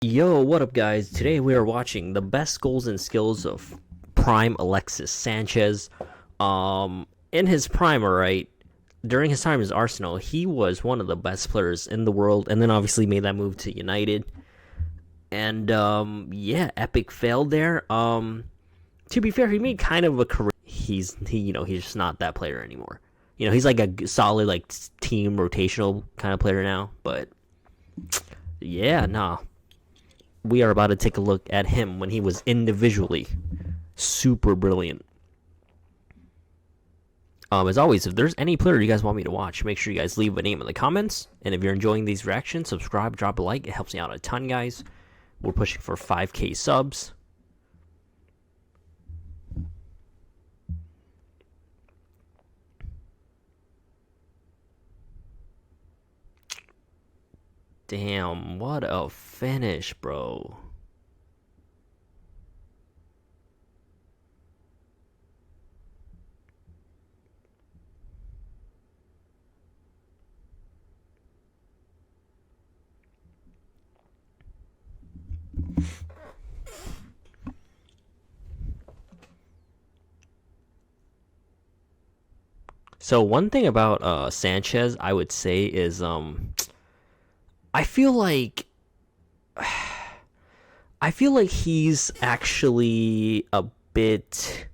Yo, what up, guys? Today we are watching the best goals and skills of prime Alexis Sanchez. In his prime, right, during his time as Arsenal, he was one of the best players in the world, and then obviously made that move to United. And yeah, epic failed there. To be fair, he made kind of a career. He's just not that player anymore. He's like a solid like team rotational kind of player now. But yeah, nah. We are about to take a look at him when he was individually super brilliant. As always, if there's any player you guys want me to watch, make sure you guys leave a name in the comments. And if you're enjoying these reactions, subscribe, drop a like. It helps me out a ton, guys. We're pushing for 5K subs. Damn, what a finish, bro. So one thing about Sanchez, I would say, is I feel like he's actually a bit,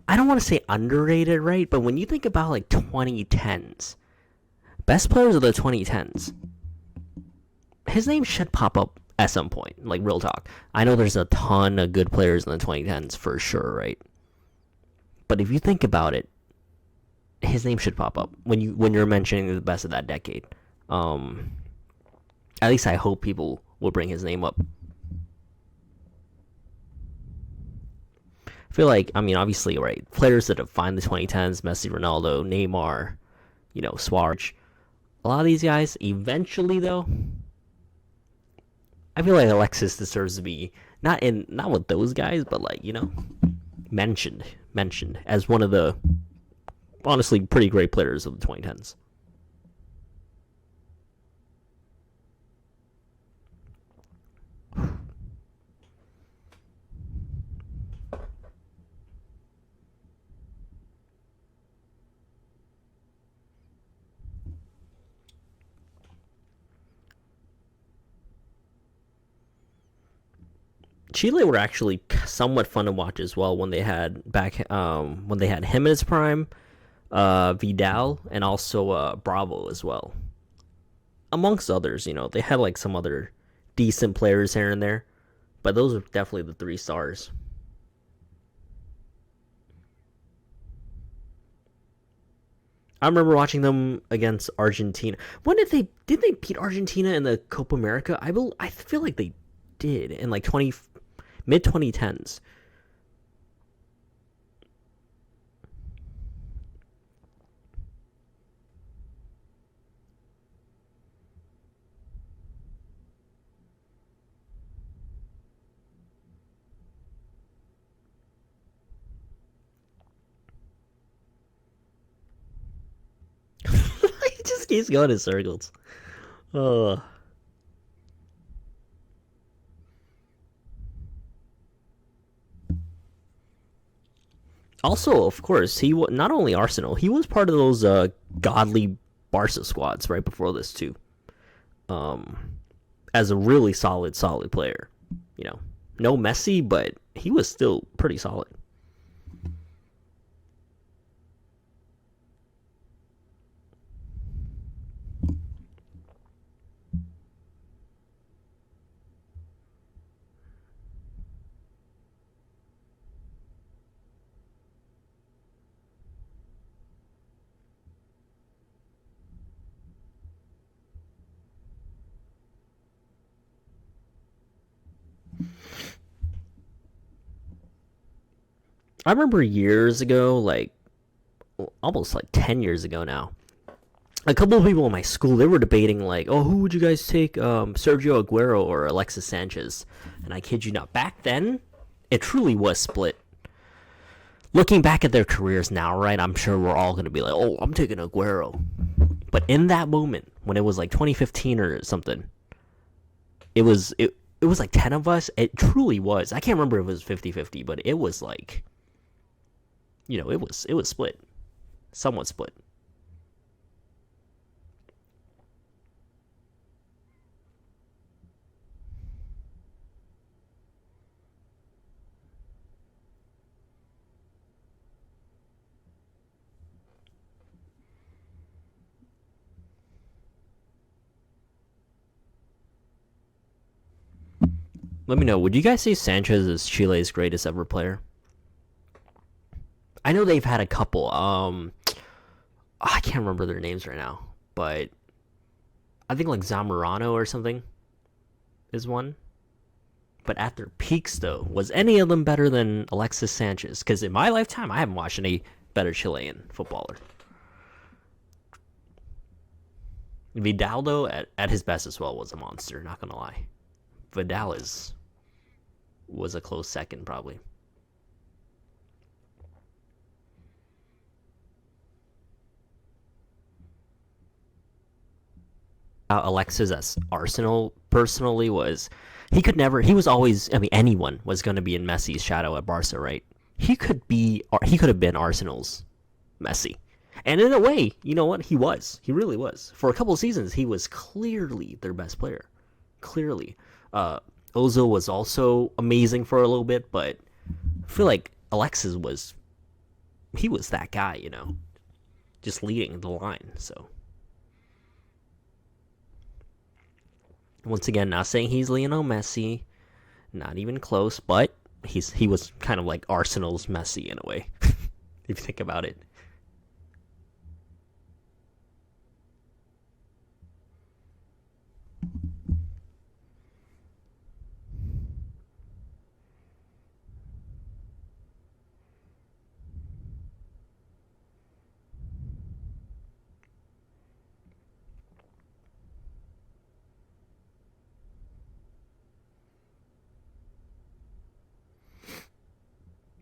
I don't want to say underrated, right? But when you think about like 2010s, best players of the 2010s, his name should pop up at some point, like real talk. I know there's a ton of good players in the 2010s for sure, right? But if you think about it, his name should pop up when you're mentioning the best of that decade. At least I hope people will bring his name up. I feel like, I mean, obviously, right, players that define the 2010s, Messi, Ronaldo, Neymar, Suarez, a lot of these guys, eventually, though, I feel like Alexis deserves to be not with those guys, but like, mentioned as one of the honestly pretty great players of the 2010s. Chile were actually somewhat fun to watch as well when they had him in his prime, Vidal, and also Bravo as well, amongst others. They had like some other decent players here and there, but those are definitely the three stars. I remember watching them against Argentina. When did they beat Argentina in the Copa America? I feel like they did in like mid 2010s. He just keeps going in circles. Uh Also, of course, he not only Arsenal, he was part of those godly Barca squads right before this too. As a really solid player, no Messi, but he was still pretty solid. I remember years ago, like almost like 10 years ago now, a couple of people in my school, they were debating like, oh, who would you guys take, Sergio Aguero or Alexis Sanchez? And I kid you not, back then it truly was split. Looking back at their careers now, right, I'm sure we're all going to be like, oh, I'm taking Aguero. But in that moment, when it was like 2015 or something, it was it was like 10 of us. It truly was. I can't remember if it was 50-50, but it was like, it was split, somewhat split. Let me know. Would you guys say Sanchez is Chile's greatest ever player? I know they've had a couple. I can't remember their names right now, but I think like Zamorano or something is one. But at their peaks, though, was any of them better than Alexis Sanchez? Because in my lifetime, I haven't watched any better Chilean footballer. Vidal, though, at his best as well, was a monster. Not gonna lie, Vidal was a close second, probably. Alexis at Arsenal personally was he could never he was always I mean anyone was going to be in Messi's shadow at Barca, right? He could have been Arsenal's Messi. And in a way, you know what? He really was. For a couple of seasons he was clearly their best player. Clearly. Ozil was also amazing for a little bit, but I feel like Alexis was that guy, just leading the line. So once again, not saying he's Lionel Messi, not even close, but he was kind of like Arsenal's Messi in a way, if you think about it.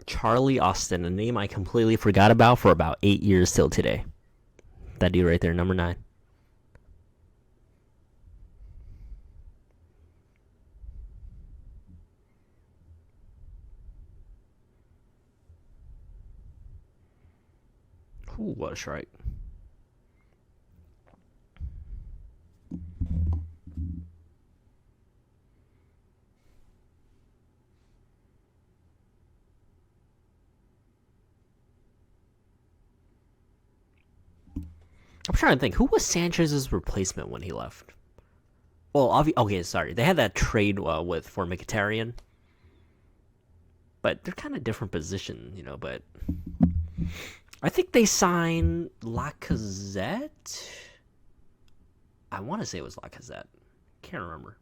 Charlie Austin, a name I completely forgot about for about 8 years till today. That dude right there, number 9. Ooh, what a strike. I'm trying to think, who was Sanchez's replacement when he left? Well, okay, sorry. They had that trade for Mkhitaryan, but they're kind of different position, But I think they signed Lacazette. I want to say it was Lacazette. Can't remember.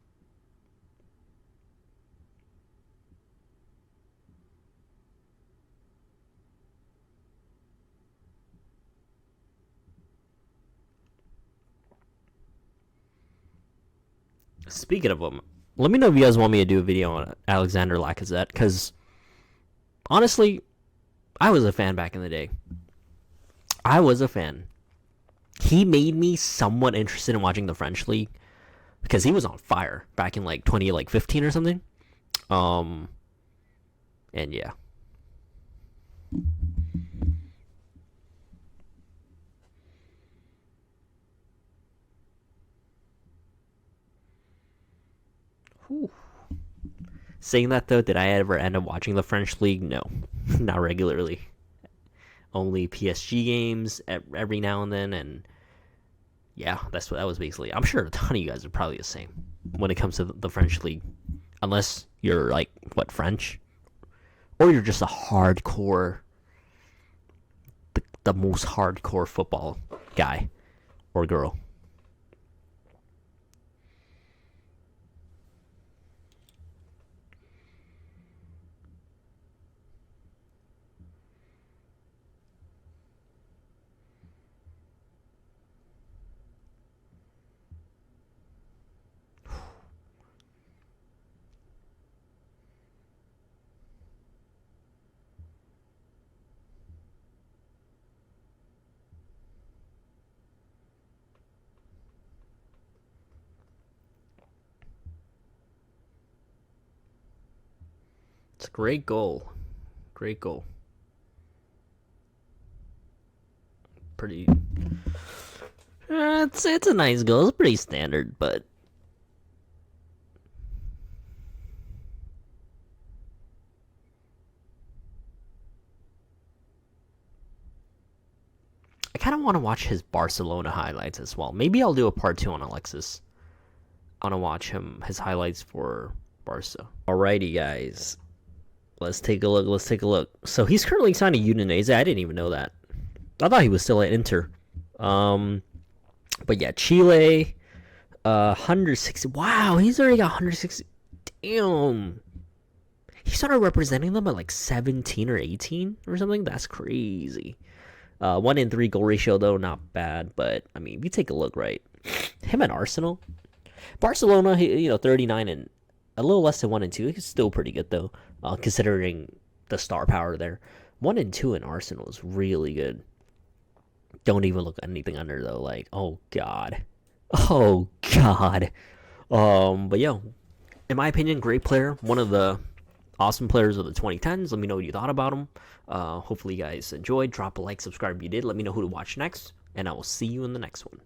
Speaking of them, let me know if you guys want me to do a video on Alexander Lacazette, because honestly, I was a fan back in the day. I was a fan. He made me somewhat interested in watching the French league because he was on fire back in like 2015 or something. Um, and yeah. Whew. Saying that though, did I ever end up watching the French league? No, not regularly. Only PSG games every now and then, and yeah, that was basically. I'm sure a ton of you guys are probably the same when it comes to the French league, unless you're like French, or you're just a hardcore, the most hardcore football guy or girl. It's a great goal. Great goal. Pretty. It's a nice goal. It's pretty standard, but I kind of want to watch his Barcelona highlights as well. Maybe I'll do a part 2 on Alexis. I want to watch his highlights for Barca. Alrighty, guys. Let's take a look. So he's currently signed to Udinese. I didn't even know that. I thought he was still at Inter. But yeah, Chile, 160. Wow, he's already got 160. Damn. He started representing them at like 17 or 18 or something. That's crazy. 1-in-3 goal ratio though, not bad. But I mean, if you take a look, right, him at Arsenal, Barcelona, 39 and a little less than 1-2. It's still pretty good though, considering the star power there. 1-2 in Arsenal is really good. Don't even look at anything under though. Like, oh god. But yo, in my opinion, great player. One of the awesome players of the 2010s. Let me know what you thought about him. Hopefully you guys enjoyed. Drop a like, subscribe if you did. Let me know who to watch next, and I will see you in the next one.